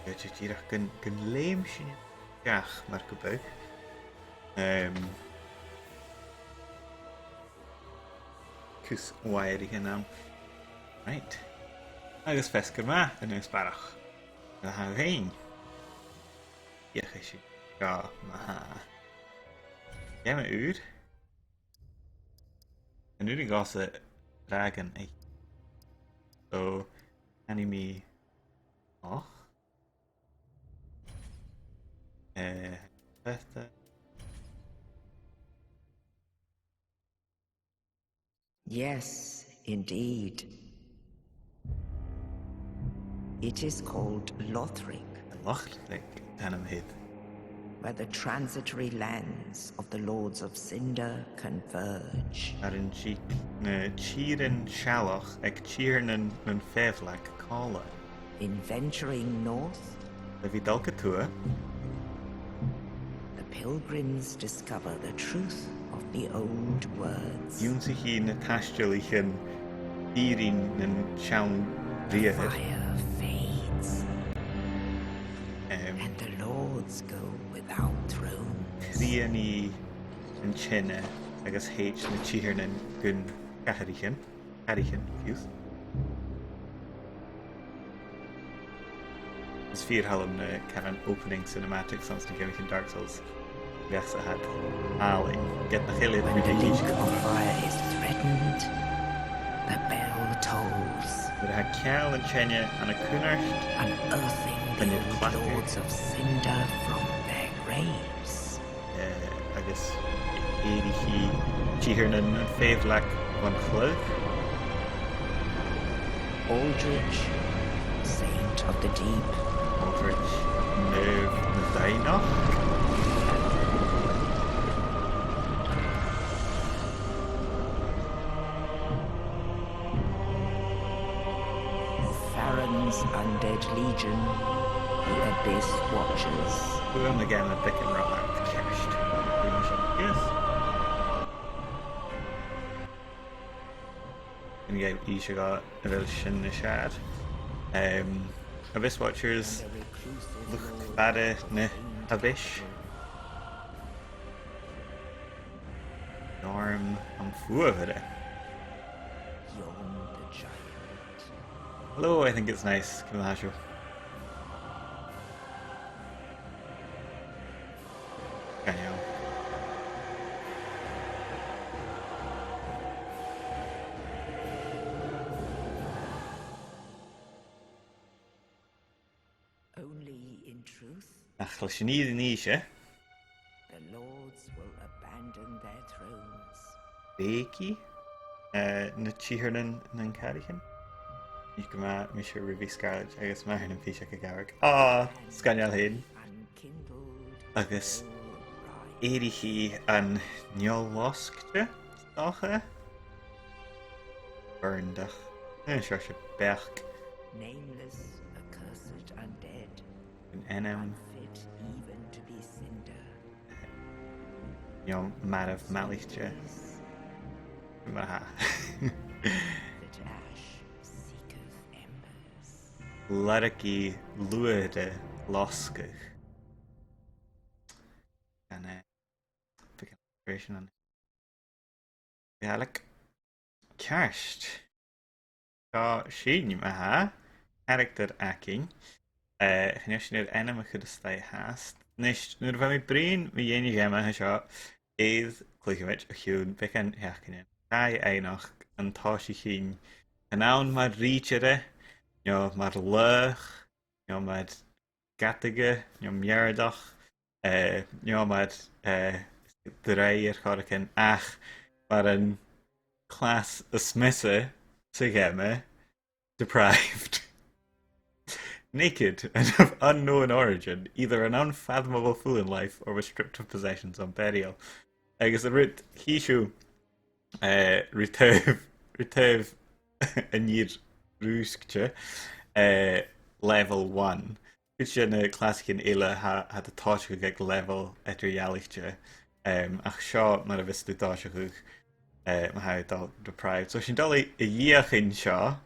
Díreach gon léim sin deach mar go bug. Cús wair I ná. Right. Agus fescar má in ús barach. Na ha féin. Iach is ga ma. Gemma úr. An úr I gasa dragon é. So, anime och. Besta. Yes, indeed. It is called Lothric, Ghàidhlig Tanamhead. where the transitory lands of the Lords of Cinder converge. Ar an si na tíran sealach ag tíran an féflach cála. In venturing north, Le bhí dulca tua, the pilgrims discover the truth of the old words. dún sa hí na taistealaichin dírin an sean riahid. Fire fades, and the lords go without thrones. Críaní an tsinne agus héit na tíran gun catharichin. Catharichin, fiús. Is fear hallam na Kevin opening cinematic songs na Gimmick Dark Souls. Yes, I had Ali. Get the hill When the link of fire is threatened, the bell tolls, But I had Cal and Chenya and a Kunarst. unearthing And the your old classic. lords of Cinder from their graves. I guess Eirichi Tíhernan and Féflach van Chluich. Aldrich, saint of the deep, Aldrich Nerv na Dainach. Farron's undead legion, the abyss watchers. Who am again a big and rock Kerst. Yes. And yeah, you should got a little shin na shad. Abyss Watchers The reclusive look lords bad of na Cinder Abyss. Norm and Fuavere. Yon the giant. Hello, I think it's nice. Come on, show. Ganhão. Only in truth, Ach, leis ní níise. the lords will abandon their thrones. Béki. Na tíhernan nan carichin. You can me sure review Scarlet. I guess my hand and fish like a garrick. Ah, Scanial Hain. Unkindled Agus will rise. Eirichi an Njolloskte. Stacha. Burndach. Sure, Berk. Nameless, accursed undead, An Enem. unfit even to be cinder. Marav Malichte. Maha. That ash seeketh embers. Laraki Luede Loskich. And pick an inspiration on Ghàidhlig. Kerst. Tá sin maha. Character acting. Gneisnir enam chud stai hast. Nis nuair bheith mé brín mi dhéanaí gemma ha seo éiad Cluicheamaid a chiún pick an heachcinin. Tá éinach an táisi chin. An án mar rítere. Mar lech. Mar gatige. Meardach. Mar dreier choracin ach mar an class a smisse sa gemma deprived. Naked and of unknown origin, either an unfathomable fool in life or restrictive possessions on burial. Agus a root Hishu Ritev a nír rúskte level 1. Which in a classic in Ila had a touch of level at reality. Ach Shaw mar a vis the touch of how deprived. So she dolly a year in Shaw.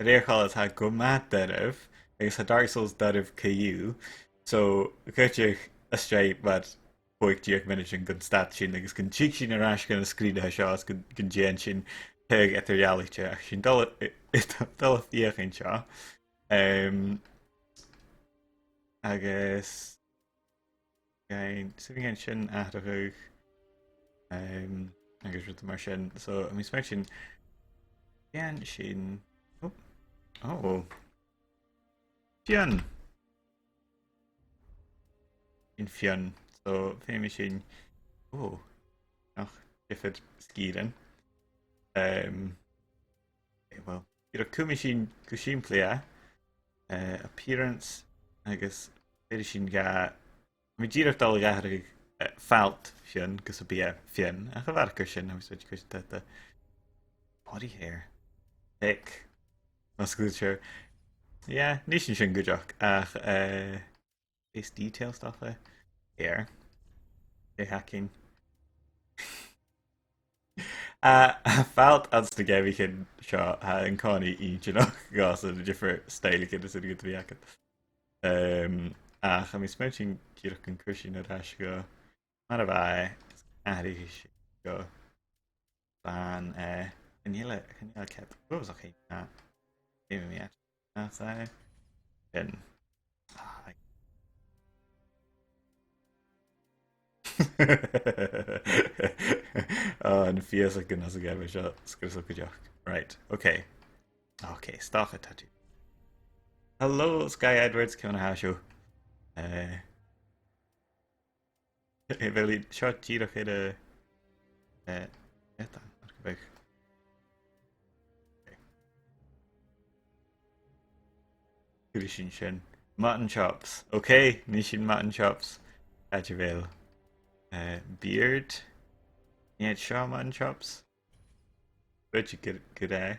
Réchal ha go mat derf agus ha Dark Souls daribh céú, so chuteach a strait bad poictíoach min sin gon stat sin agus gon tí sin arás gan a scríne seo gon déan sin tug etarhealachte ach sin dul fíochain seo. Agus si sin athrachuh agus ru mar sin, so mí spe sin cean sin fian in fian, so féimi sin nach ifid scían. Well, ar cumi sin go siimplea appearance agus féidir sin ga mi ddíireach dal gahar felt fian gus a bí fian a go bhar sin agus de body hair thick mas goúir ní sin goideach ach is detail stuff hair hacking felt as de gavi cin seo ha an cáí í gas a differ style cin is go bhí ach a mí spe sin cíach an cruisisin a go mar a bheith airigh go ban chéile ce was ché mí bin an fias gan as a gaibh seo scu go deach. Right, okay. Okay, stoch a tattoo. Hello, Sky Edwards, ceanna háisiú. Bhfuil seo tíadach chuide beh. Cuidir sin mutton chops. Okay, ní sin mutton chops. Aidir bhfuil beard. Níiad seo mutton chops. Bute go é.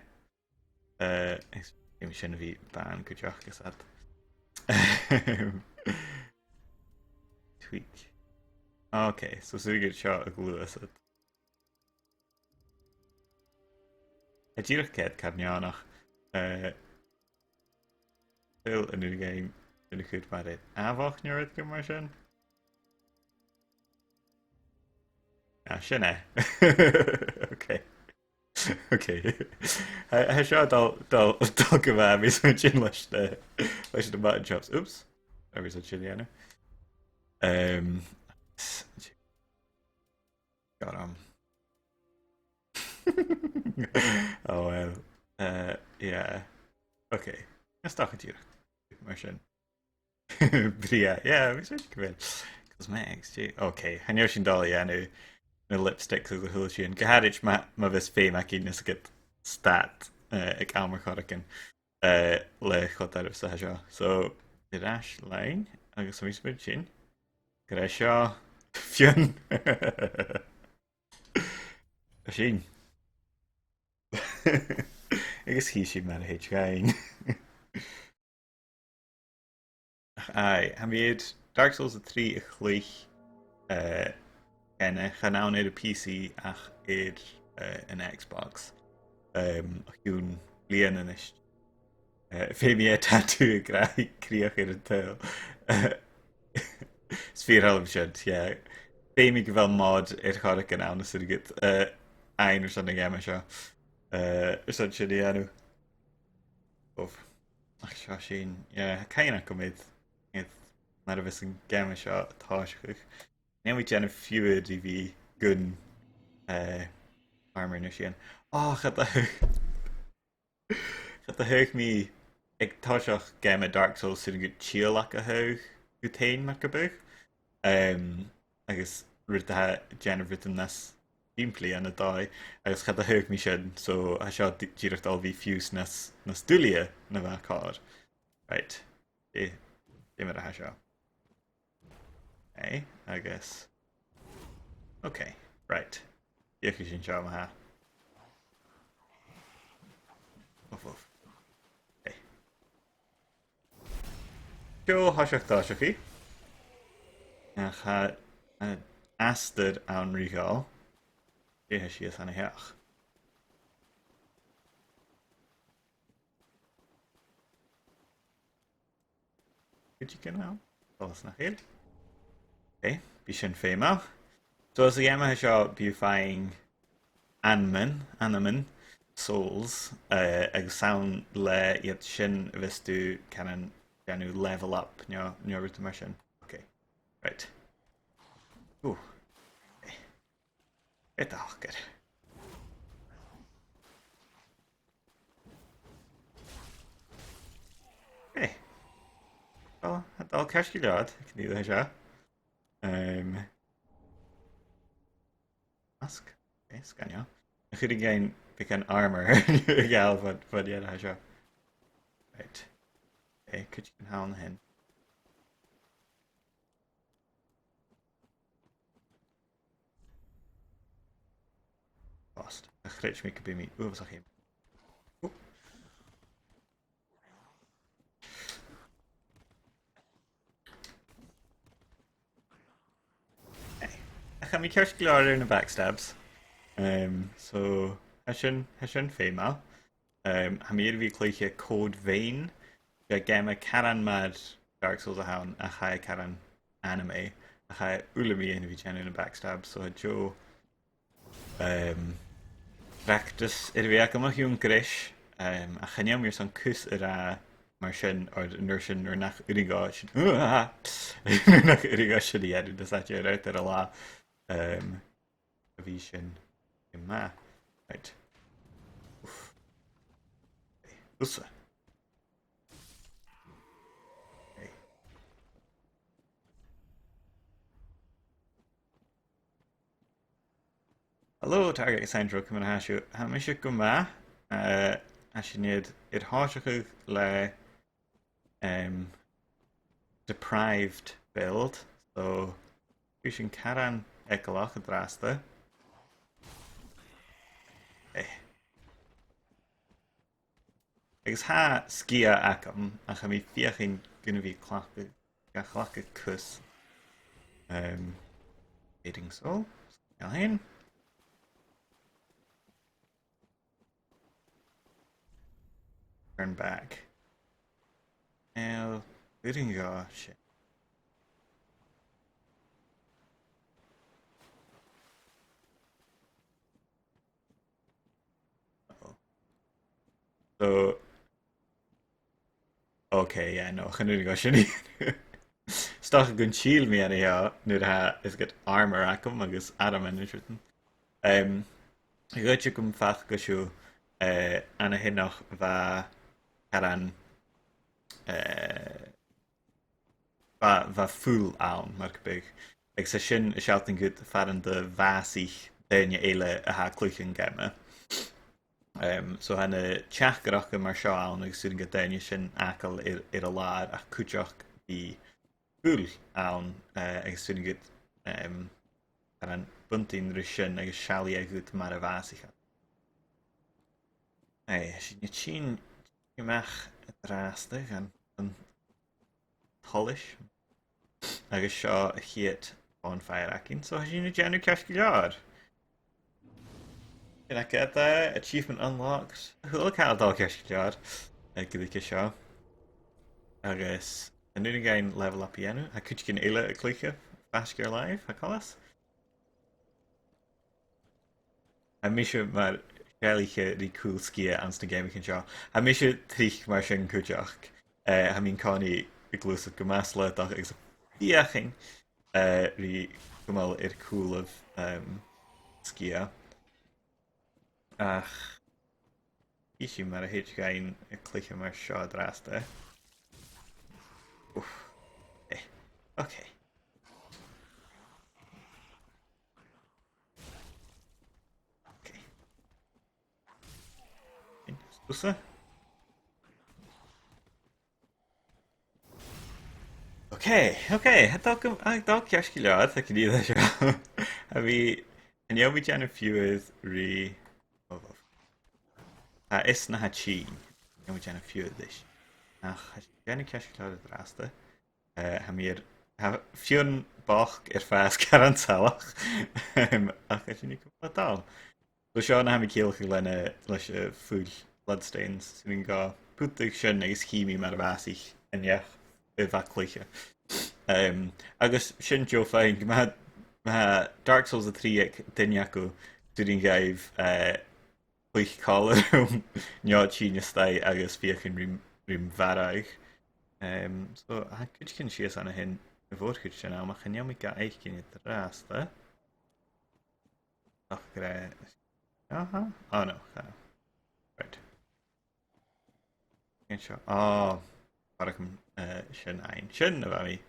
Im sin bhí ban go deach gus at. Tweak. Okay, so suúgur seo a glúas at. A ddíireach céad carneánach Phil in the game in the chud mar é amhach nuair go mar sin? Sin é. Okay. Okay. Ha seo dal go bheith mí san sin leis de mutton chops. Oops. Agus a chiliana. Got oh well. Yeah. Okay. Stoch a tír mar sin. Bria, mí sé go bhfuil cosmetics tí. Okay, hanéir sin dal dhéanú na lipsticks agus a thuúil sin. Gohairid má bheits féim a cí nas go stat ag amar choracin le chotarh sa seo. So iráis lein agus mí spid sin go raibh seo fion sin. Agus hí sin mar a héit gain. Aye, ha míad Dark Souls a 3 a chluich enne chanáin iad a PC ach iad an Xbox chuún blian an is féimi é tattoo a críoch iad an tail sfíorhalm siad féimi go bhfuil mod ar chora an ána si go ein san na game seo san sin dhéanú ach seo sin caiine go méid mar a bheits an game seo táiseach. Néimh déanamh fiúid i bhí gun armor na sin. Chat a thuig mí ag táiseach game Dark Souls si go tíalach a thug go tain mar go buch. Agus rud déanamh ritam nas implí an a dá agus chat a thuig mí sin, so a seo díirecht all bhí fiús nas dúlia na bheith cád. Right. Mar a seo. Okay, I guess. Okay, right. Díocha sin seo ma ha. Oof. Okay. Seo thoiseach táiseachí. Cha astad an ríáil. Dhéthe sios anna heach. Could you get out? Alles nach hier. Okay, bí sin féimeach. So as dhéime seo bufáing anman, souls, ag sound le iad sin vistú canan genú level up neorút mar sin. Okay, right. Ooh, okay. It's all good. Okay. Well, dal ceisci lead, cníú seo. Mask? Okay, scanio. Chud again pick an armor gal, but yeah, sure. Right. Okay, could you can hound hen. Lost. A glitch me could be me. Ooh, was him. Ooh. Hey. I can me catch glare in the backstabs. So Hashin female. Hamir vi Cluiche code vein. Ja gamma Karan mad Dark Souls a hound a high Karan anime. A high Ulami in vi in the backstab. So Joe practice vi go hiún gris a chaneam mir san kus a mar sin or nur sin or nach urigá sin nach urigá si adu de sa out a lá a bhí sin I ma right. Usa. Okay. Hello target Sandro cum hasú ha me se go ma a sinnéad it háiseach le deprived build soú sin caran ecolach a drasta. Agus ha skia acham a cha mi fiochin gynnu fi chlach a cus eating so gael hyn turn back el eating go shit. So okay, yeah, no, chanú go sin sta gunn síl mé ana nu ha is get armor acham agus adam an nutritan. Goite gom fach go siú ana hinnach bheit an bheit fúl ann mar go big. Ag sa sin is sealtain go faran de bhheasich daine éile a ha clúchan gemme. So hanna teach goracha mar seo ann agus sú go daine sin acail ar a lád ach cúteach í fúl ann agus sú go an buntín ru sin agus sealaí a gut mar a bhheasicha. Sin sin meach ráasta an tholis agus seo a chiad an fearracin, so sin na déanú ceis go leor. Can I get that? Achievement unlocked. Look how dal ceis go leor go dtí seo. Agus an nu gain level up dhéanú, a chuid cin éile a clúiche fasgur live a cholas. A mis mar Gàidhlige rí cool skia ans na game seo. Ha mis trich mar sin cúteach ha mín cáí i glúsa go meas le agus bíaching rí gomal ar cool of skia. Ach isí mar a héit gain a clúiche mar seo drasta. Okay. Usa? Okay, dal ceis go lead a dí seo a bhí an neomhí deanna fiúid rí a is na ha tí neomhí deanna fiúid leis ach déanna ceis go lead a drasta ha mír fiún bach ar feas car an talach ach sin go dal. So seo na ha mi céalcha lena leis fúil bloodstains sin go putig sin agus chimi mar a bhheasich inneach I bheith Cluiche. Agus sin Jo féin Dark Souls a trí ag duine acu dúrin gaibh Cluich collar neátíine sta agus bhíochan rim bharaigh. So chuid cinn sios anna hin I bhórchuid sin amach chaneamid ga éiccinine rásta. Ach go raibh... Aha. Oh no. Right. Cinn seo. Oh. Paracham sin ein. Sin a bhí.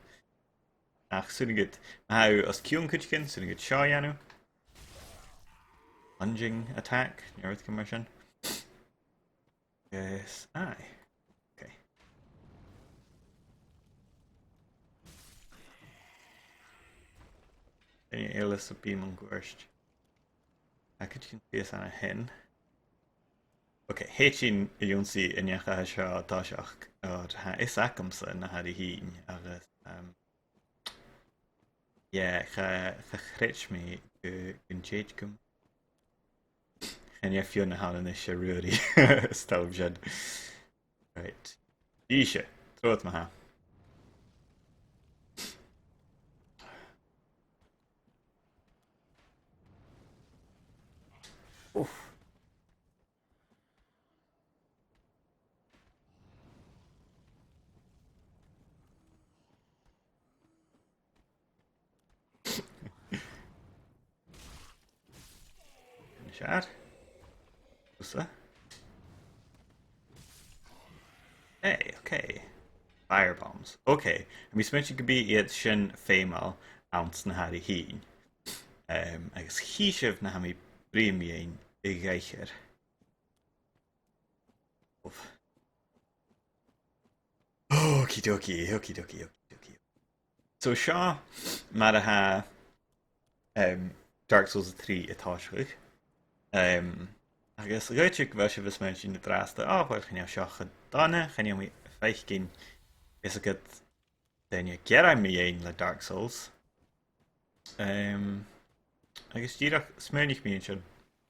Ach sunnigid. How os ciún chuid cinn sunnigid seo dhéanú. Lunging attack. Nearth mar sin. Yes. Aye. Okay. Then élas a bím an gúirst. A chuid cinn fios anna hin. Ok, héit sin I dionsaí inneacha seo Toiseach is acamsa na haí hín agus cha chréit mé gon téad gom. Chenne fiú na hálan is sé ruúí stabh sin. Right. Díise, trót ma ha. Oof. Shot. What's that? Hey, okay. Fire bombs. Okay. Mi smention could be iad sin fémal ounce na haí hín. Agus híisih na ha mi bríimion I gaichir. Okie dokie. So seo mar a ha Dark Souls 3 atáisiúich. Agus réiteigh bheith se bheits sin na drásta áhhail chenne seocha dána chenne mí feich cin is a go daine gearra mí dhéon le Dark Souls. Agus díach smúnich míon sin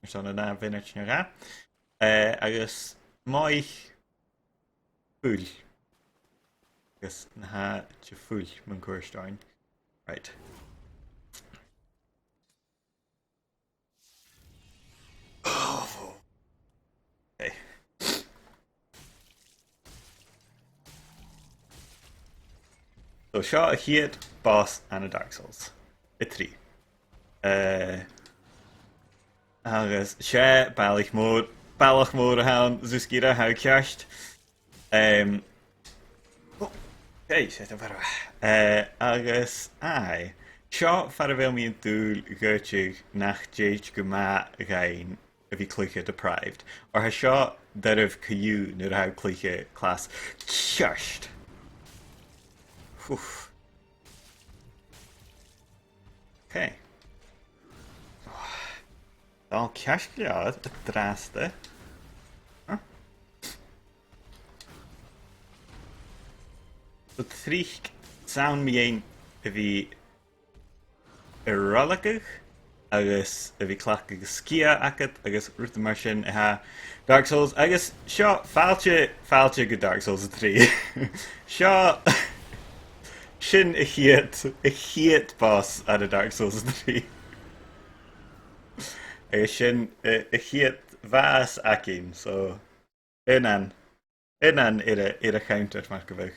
mar sanna na bhinit na ra. Agus máich fúil. Agus na ha te fúil man cuairstáin. Right. Oh. Okay. So seo a chiad boss and a Dark Souls. I trí. Agus sé bailach mór a hán zuscíra ha ceist. Okay, sé a bhar. Agus ai. Seo far a bhfuil míon dúil gaiirteigh nach déit go má gain a bhí Cluiche deprived. Or ha seo deirbh cayú nuair a ha Cluiche class ceist. Okay. Dal ceist lead a drásta. So trích saon míon a bhí Irolacach agus a bhí clach agus scia agat agus ruta mar sin a ha Dark Souls agus seo fáilte go Dark Souls 3. Seo sin a chiad boss a Dark Souls 3. Agus sin a chiad bheas acin, so inan ar a counter mar go bheith.